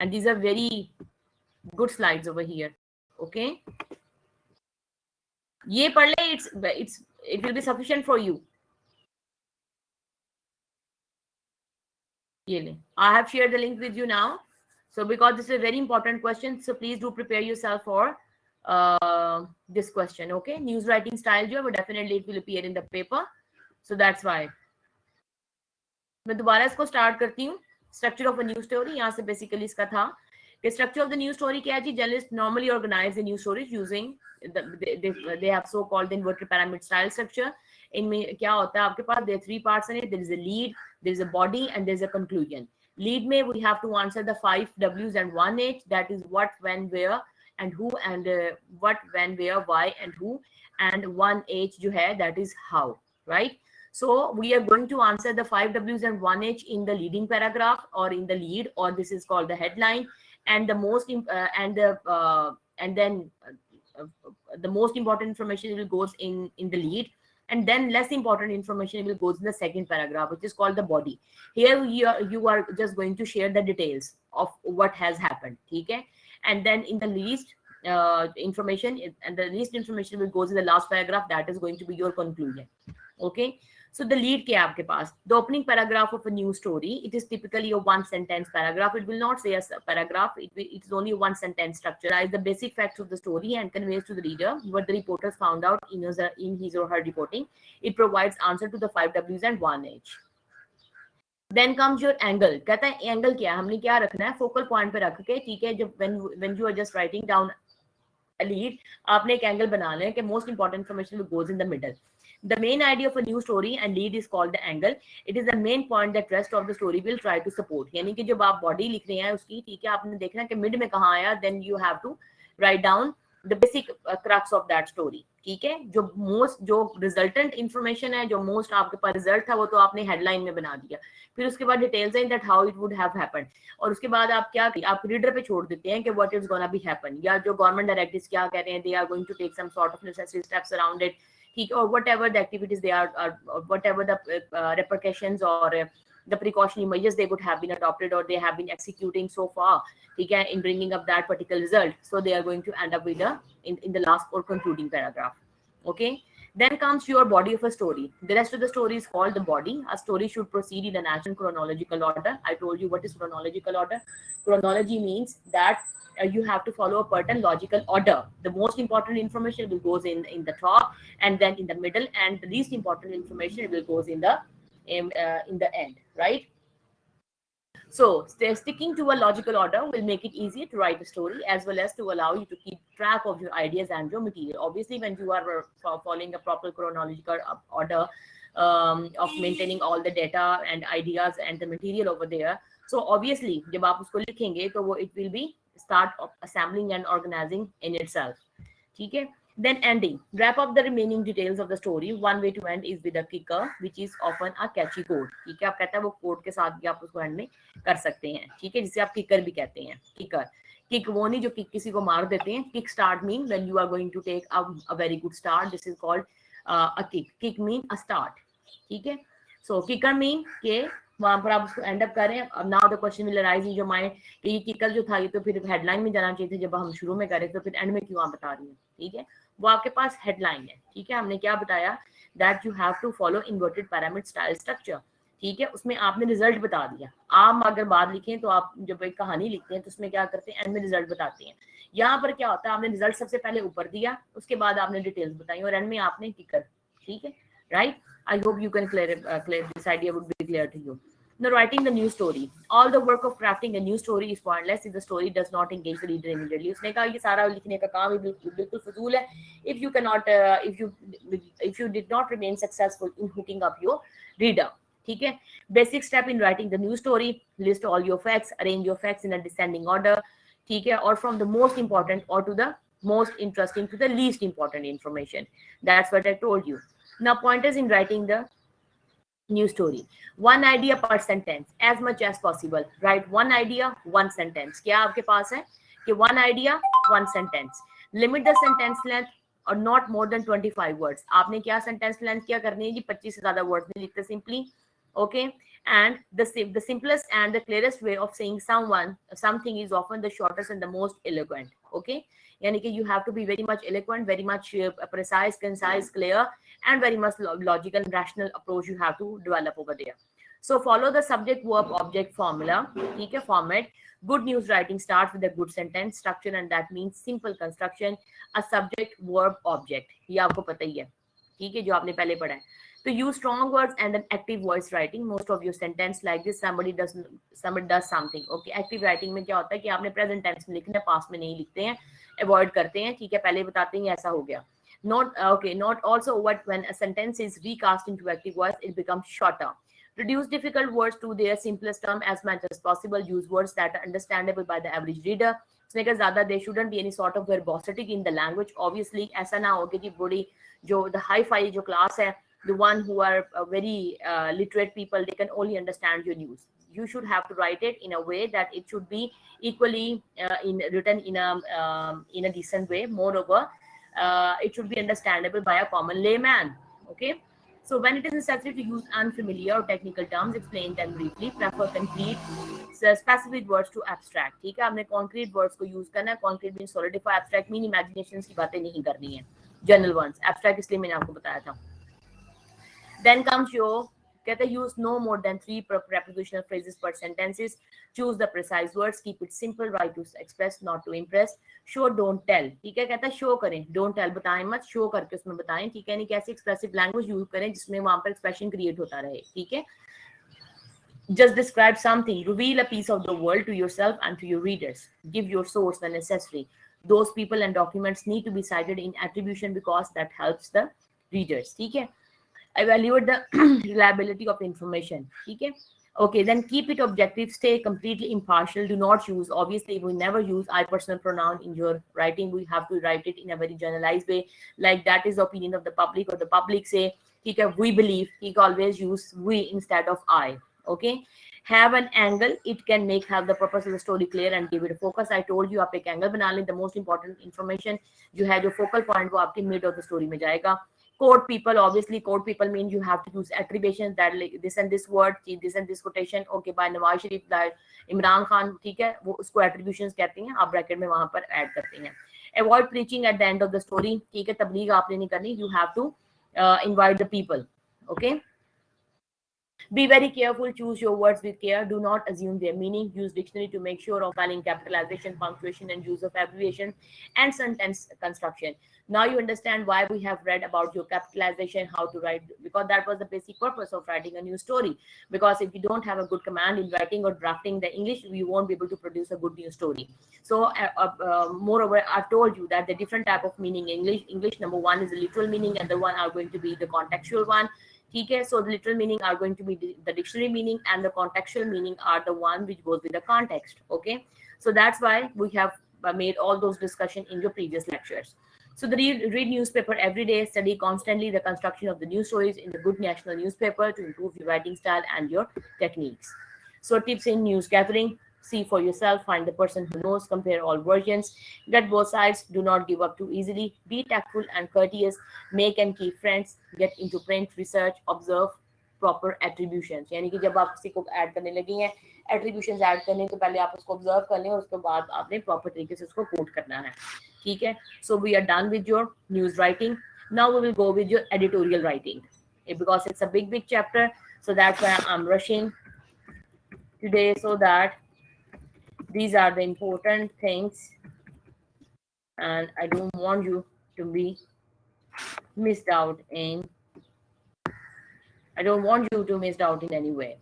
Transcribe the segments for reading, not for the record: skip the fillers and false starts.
and these are very good slides over here. Okay, ये पढ़ ले, it will be sufficient for you. I have shared the link with you now. So because this is a very important question, so please do prepare yourself for this question. Okay, news writing style जो है वो definitely it will appear in the paper. So that's why. मैं दोबारा इसको start करती हूँ. Structure of a news story. यहाँ से basically इसका था. The structure of the news story क्या है जी? Journalists normally organize the news stories using they have so called inverted pyramid style structure. इनमें क्या होता है आपके पास? There are 3 parts in it. There is a lead, there is a body, and there is a conclusion. Lead में we have to answer the 5 W's and 1 H. That is what, when, where, and who, and what, when, where, why, and who, and 1 H जो है that is how, right? So we are going to answer the 5 W's and 1 H in the leading paragraph or in the lead, or this is called the headline, and the most the most important information will goes in the lead, and then less important information will goes in the second paragraph, which is called the body. Here you are just going to share the details of what has happened, okay? And then in the least information, and the least information will goes in the last paragraph, that is going to be your conclusion. Okay, so the lead क्या है आपके पास? The opening paragraph of a news story, it is typically a 1 sentence paragraph. It will not say a paragraph. It is only a 1 sentence structure. It the basic facts of the story and conveys to the reader what the reporters found out in his or her reporting. It provides answer to the 5 W's and 1 H. Then comes your angle. कहता है angle क्या है? हमने क्या रखना है? Focal point पे रख के, ठीक है? जब when you are just writing down a lead, आपने एक angle बना लें कि most important information goes in the middle. The main idea of a news story and lead is called the angle. It is the main point that rest of the story will try to support. यानी कि जब आप body लिख रहे हैं उसकी, ठीक है, आपने देखना कि mid में कहाँ आया, then you have to write down the basic crux of that story. ठीक है, जो resultant information है, जो most आपके पास result था, वो तो आपने headline में बना दिया. फिर उसके बाद details हैं that how it would have happened. और उसके बाद आप क्या, आप reader पे छोड़ देते हैं कि what is gonna be happen, या जो government directives क्या कह रहे हैं, they are going to take some sort of necessary steps around it. Or whatever the activities they are, or whatever the repercussions or the precautionary measures they would have been adopted or they have been executing so far, okay, in bringing up that particular result. So they are going to end up with in the last or concluding paragraph. Okay, then comes your body of a story. The rest of the story is called the body. A story should proceed in a natural chronological order. I told you what is chronological order. Chronology means that you have to follow a certain logical order. The most important information will goes in the top, and then in the middle, and the least important information will goes in the end, right? So sticking to a logical order will make it easier to write a story, as well as to allow you to keep track of your ideas and your material. Obviously, when you are following a proper chronological order of maintaining all the data and ideas and the material over there, so obviously जब आप उसको लिखेंगे तो वो it will be start assembling and organizing in itself. ठीक है? Then ending. Wrap up the remaining details of the story. One way to end is with a kicker, which is often a catchy quote. ठीक है? आप कहते हैं वो quote के साथ भी आप उसको end में कर सकते हैं. ठीक है? जिसे आप kicker भी कहते हैं. Kicker. Kick वो नहीं जो किसी को मार देते हैं. Kick start mean when you are going to take a very good start. This is called a kick. Kick mean a start. ठीक है? So kicker mean के वहां पर आप उसको एंड अप करें. अब now the question will arise in your mind कि ये किकर जो था ये तो फिर हेडलाइन में जाना चाहिए था जब हम शुरू में करें, तो फिर एंड में क्यों आप बता रही हैं? ठीक है, वो आपके पास हेडलाइन है. ठीक है, हमने क्या बताया that you have to follow inverted pyramid style structure. ठीक है, उसमें आपने रिजल्ट बता दिया. आप अगर बात लिखें तो आप जब एक कहानी लिखते हैं तो उसमें क्या करते हैं, एंड में रिजल्ट बताते हैं. यहाँ पर क्या होता है, आपने रिजल्ट सबसे पहले ऊपर दिया, उसके बाद आपने डिटेल्स बताई और एंड में आपने किकर. ठीक है, right? I hope you can clear this idea would be clear to you. Now, writing the news story. All the work of crafting a news story is pointless if the story does not engage the reader immediately. उसने कहा ये सारा लिखने का काम बिल्कुल फजूल है if you cannot if you did not remain successful in hooking up your reader. ठीक है, basic step in writing the news story: list all your facts, arrange your facts in a descending order. ठीक है, or from the most important or to the most interesting to the least important information. That's what I told you. Now, pointers in writing the news story: one idea per sentence, as much as possible. Write one idea, one sentence. क्या आपके पास है कि one idea, one sentence. Limit the sentence length or not more than 25 words. आपने क्या sentence length क्या करनी है जी? 25 से ज्यादा words नहीं लिखते simply. Okay, And the simplest and the clearest way of saying something is often the shortest and the most eloquent. Okay, yani कि you have to be very much eloquent, very much precise, concise, clear, and very much logical and rational approach you have to develop over there. So follow the subject verb object formula. ठीक है, format. Good news writing starts with a good sentence structure, and that means simple construction, a subject verb object. ये आपको पता ही है, ठीक है, जो आपने पहले पढ़ा है. तो use strong words and an active voice writing. Most of your sentence like this, somebody does something. Okay, active writing में क्या होता है कि आपने present tense में लिखना है, past में नहीं लिखते हैं, avoid करते हैं, ठीक है, पहले बताते हैं ऐसा हो गया. Not also what when a sentence is recast into active voice, it becomes shorter. Reduce difficult words to their simplest term as much as possible. Use words that are understandable by the average reader. उसने कहा ज़्यादा there shouldn't be any sort of verbosity in the language. Obviously ऐसा ना हो कि बड़ी जो the high-fi जो class है, the one who are very literate people, they can only understand your news. You should have to write it in a way that it should be equally written in a decent way. Moreover, it should be understandable by a common layman. Okay. So when it is necessary to use unfamiliar or technical terms, explain them briefly. Prefer concrete, specific words to abstract. ठीक है, आपने concrete words को use करना है. Concrete means solidify, abstract mean imaginations की बातें नहीं करनी है. General ones. Abstract इसलिए मैंने आपको बताया था. Then comes your कहते हैं use no more than 3 prepositional phrases per sentences. Choose the precise words. Keep it simple. Write to express, not to impress. Show, don't tell. ठीक है, कहता है show करें, don't tell बताएं मत, show करके उसमें बताएं. ठीक है, नहीं कैसी expressive language use करें जिसमें वहां पर expression create होता रहे. ठीक है, just describe something. Reveal a piece of the world to yourself and to your readers. Give your source when necessary. Those people and documents need to be cited in attribution because that helps the readers. ठीक है, evaluate the reliability of information. Okay. Okay, then keep it objective, stay completely impartial. Do not use, obviously we never use I personal pronoun in your writing. We have to write it in a very generalized way, like that is the opinion of the public, or the public say, okay, we believe. He always use we instead of I. Okay, have an angle. It can have the purpose of the story clear and give it a focus. I told you आप एक angle बना लें. The most important information जो है, जो focal point, वो आपकी mid of the story में जाएगा. Quote people, obviously quote people means you have to use attributions that like this and this word, this and this quotation, okay, by Nawaz Sharif, that Imran Khan, ठीक है, वो उसको attributions कहते हैं, आप bracket में वहां पर add करते हैं. Avoid preaching at the end of the story. ठीक है, तबलीग आपने नहीं करनी. You have to invite the people. Okay. Be very careful. Choose your words with care. Do not assume their meaning. Use dictionary to make sure of spelling, capitalization, punctuation, and use of abbreviation and sentence construction. Now you understand why we have read about your capitalization, how to write, because that was the basic purpose of writing a new story. Because if you don't have a good command in writing or drafting the English, you won't be able to produce a good news story. So moreover, I've told you that the different type of meaning in English, number one is the literal meaning, and the one are going to be the contextual one. Okay, so the literal meaning are going to be the dictionary meaning, and the contextual meaning are the one which goes with the context. Okay, so that's why we have made all those discussion in your previous lectures. So the read newspaper every day, study constantly the construction of the news stories in the good national newspaper to improve your writing style and your techniques. So tips in news gathering: see for yourself, find the person who knows, compare all versions, get both sides, do not give up too easily, be tactful and courteous, make and keep friends, get into print research, observe proper attributions. यानी कि जब आप किसी को add करने लगी हैं, attributions add करने तो पहले आप उसको observe कर लें, और उसके बाद आपने proper तरीके से उसको quote करना है. ठीक है, so we are done with your news writing. Now we will go with your editorial writing, because it's a big chapter, so that's why I'm rushing today, so that these are the important things, and I don't want you to be missed out in. I don't want you to miss out in any way.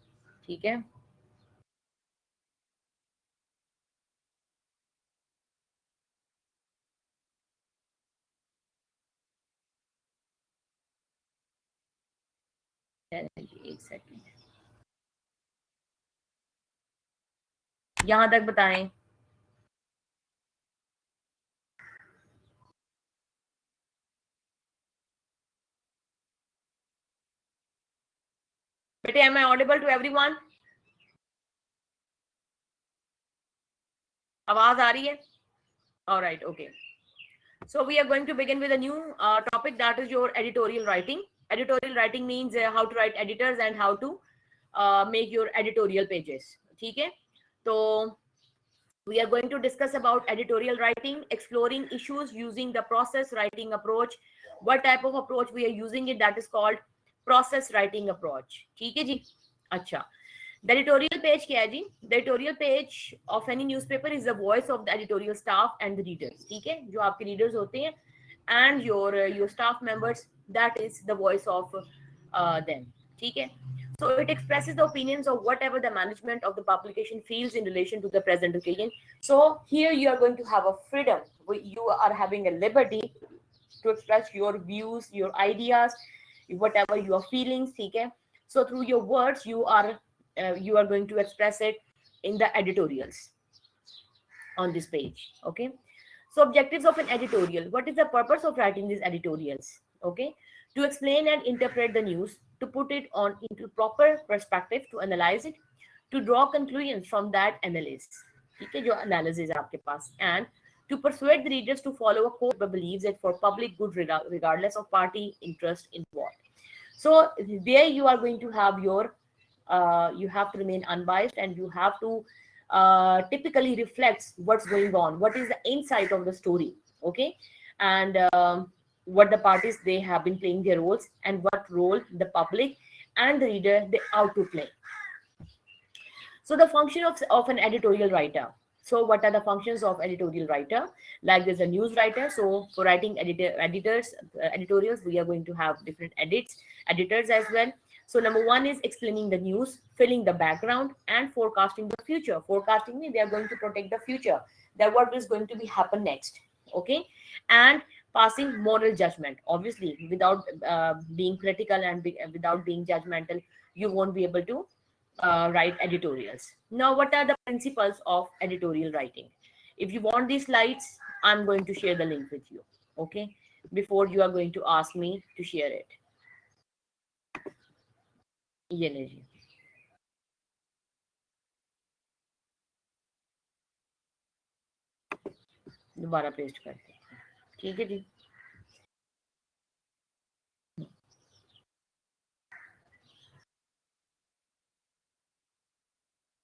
ठीक है? एक second, यहाँ तक बताएं. बेटे, am I audible to everyone? आवाज आ रही है? All right, okay. So we are going to begin with a new topic, that is your editorial writing. Editorial writing means how to write editors and how to make your editorial pages. ठीक है, तो we are going to discuss about editorial writing, exploring issues using the process writing approach. What type of approach we are using it, that is called process writing approach. ठीक है जी. अच्छा, the editorial page क्या है जी? The editorial page of any newspaper is the voice of the editorial staff and the readers. ठीक है, जो आपके readers होते हैं and your staff members, that is the voice of them. ठीक है, so it expresses the opinions of whatever the management of the publication feels in relation to the present occasion. So here you are going to have a freedom, you are having a liberty to express your views, your ideas, whatever your feelings. ठीक है, so through your words you are going to express it in the editorials on this page. Okay, so objectives of an editorial. What is the purpose of writing these editorials? Okay, to explain and interpret the news, to put it on into proper perspective, to analyze it, to draw conclusions from that analysis. ठीक है, जो analysis है आपके पास, and to persuade the readers to follow a course that believes it for public good regardless of party interest involved. So there you are going to have your you have to remain unbiased, and you have to typically reflects what's going on, what is the insight of the story. Okay, and what the parties they have been playing their roles, and what role the public and the reader they out to play. So the function of an editorial writer. So what are the functions of editorial writer? Like there's a news writer. So for writing editorials, we are going to have different editors as well. So number one is explaining the news, filling the background, and forecasting the future. Forecasting means they are going to protect the future, that what is going to be happen next. Okay, and passing moral judgment. Obviously, without being critical and without being judgmental, you won't be able to write editorials. Now, what are the principles of editorial writing? If you want these slides, I'm going to share the link with you. Okay, before you are going to ask me to share it. ये लीजिए, दोबारा paste करते हैं. ठीक है जी.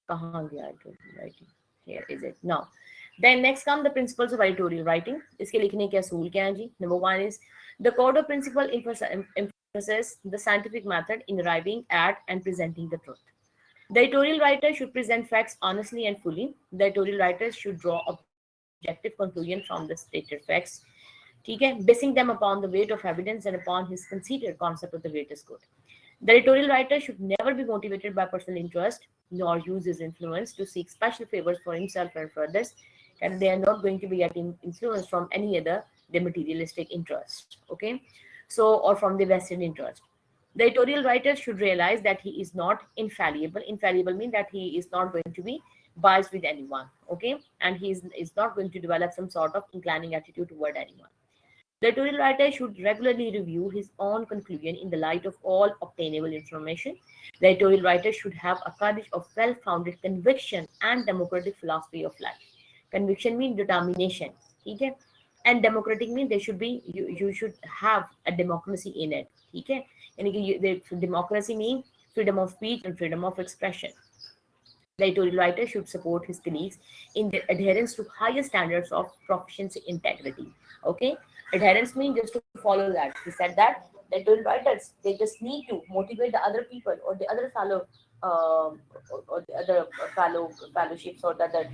कहाँ गया editorial writing? Here is it. Now, then next come the principles of editorial writing. इसके लिखने के असूल क्या हैं जी? Number one is the code of principle emphasizes the scientific method in arriving at and presenting the truth. The editorial writer should present facts honestly and fully. The editorial writer should draw objective conclusion from the stated facts. ठीक है, basing them upon the weight of evidence and upon his considered concept of the greatest good. The editorial writer should never be motivated by personal interest, nor use his influence to seek special favors for himself and for others, and they are not going to be getting influence from any other the materialistic interest. Okay, so or from the vested interest. The editorial writer should realize that he is not infallible. Infallible means that he is not going to be biased with anyone. Okay, and he is not going to develop some sort of inclining attitude toward anyone. The editorial writer should regularly review his own conclusion in the light of all obtainable information. The editorial writer should have a courage of well-founded conviction and democratic philosophy of life. Conviction means determination, okay? And democratic means there should be you should have a democracy in it, okay? And the democracy means freedom of speech and freedom of expression. The editorial writer should support his colleagues in their adherence to higher standards of proficiency integrity. Okay, adherence means just to follow that. He said that the editorial writers they just need to motivate the other people or the other or the other fellowships or the other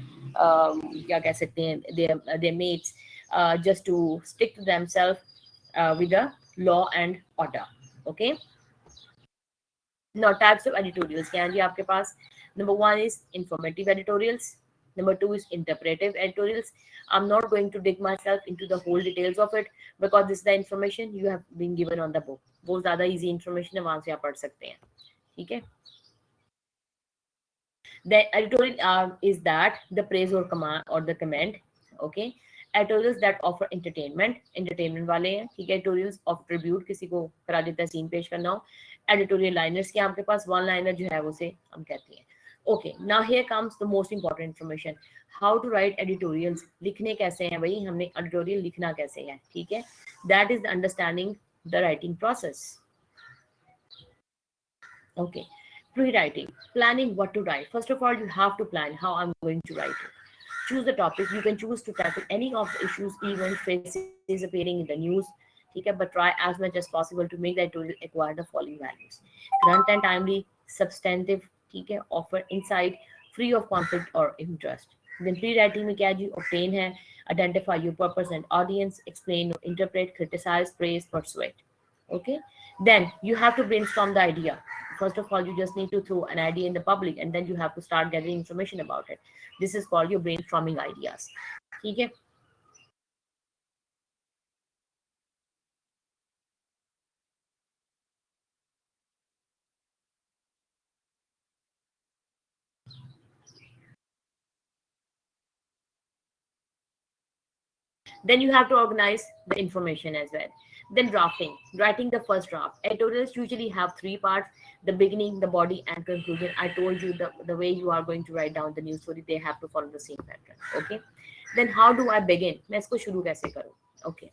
क्या कह सकते हैं their mates just to stick to themselves with the law and order. Okay. Now types of editorials क्या हैं जी आपके पास? Number one is informative editorials. Number two is interpretive editorials. I'm not going to dig myself into the whole details of it because this is the information you have been given on the book. बहुत ज़्यादा easy information है, वहाँ से आप पढ़ सकते हैं. ठीक है. The editorial is that the praise or command or the comment. Okay. Editorials that offer entertainment वाले हैं. ठीक है. Editorials of tribute, किसी को करा देता है सीन पेश करना हो. Editorial liners क्या आपके पास one liner जो है उसे हम कहते हैं. Okay, now here comes the most important information. How to write editorials. लिखने कैसे हैं भाई? हमने editorial लिखना कैसे है? ठीक है? That is the understanding the writing process. Okay. Pre-writing, planning what to write. First of all, you have to plan how I'm going to write it. Choose the topic. You can choose to tackle any of the issues, event, faces appearing in the news. ठीक है, but try as much as possible to make the editorial acquire the following values: current and timely, substantive, ठीक है, offer insight, free of conflict or interest. Then pre-writing में क्या है जी? Obtain है, identify your purpose and audience, explain, interpret, criticize, praise, persuade. Okay, then you have to brainstorm the idea. First of all, you just need to throw an idea in the public, and then you have to start gathering information about it. This is called your brainstorming ideas. ठीक है. Then you have to organize the information as well. Then drafting, writing the first draft. Editorials usually have three parts: the beginning, the body, and conclusion. I told you the way you are going to write down the news story, they have to follow the same pattern. Okay. Then how do I begin? मैं इसको शुरू कैसे करूँ? Okay.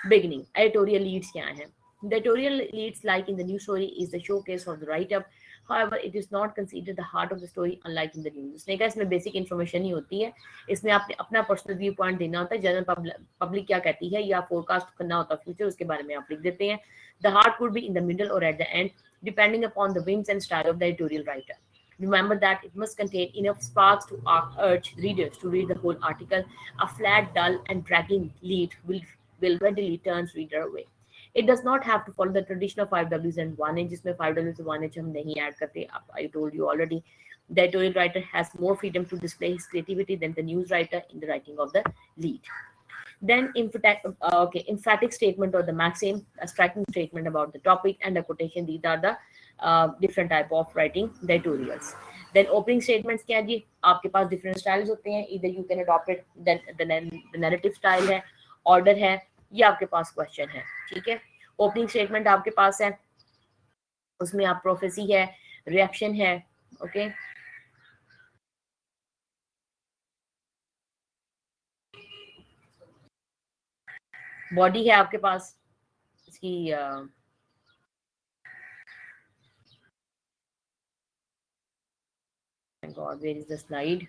Beginning, editorial leads क्या हैं? The editorial leads, like in the news story, is the showcase of the write-up. However, it is not considered the heart of the story, unlike in the news. उसने कहा इसमें basic information ही होती है, इसमें आपने अपना पर्सनल व्यू पॉइंट देना होता है, जनरल पब्लिक क्या कहती है या फोरकास्ट करना होता है फ्यूचर, उसके बारे में आप लिख देते हैं. The heart could be in the middle or at the end, depending upon the whims and style of the editorial writer. Remember that it must contain enough sparks to urge readers to read the whole article. A flat, dull, and dragging lead will readily turn reader away. It does not have to follow the traditional 5 Ws and 1 H, जिसमें 5 Ws and 1 H हम नहीं add करते. I told you already. The editorial writer has more freedom to display his creativity than the news writer in the writing of the lead. Then emphatic statement or the maxim, a striking statement about the topic, and a quotation. These are the different type of writing the editorials. Then opening statements क्या है जी? आपके पास different styles होते हैं. Either you can adopt it, then the narrative style है, order है, या आपके पास question है. ठीक है. Opening statement आपके पास है, उसमें आप prophecy है, reaction है. Okay. Body है आपके पास, इसकी God, where is the slide?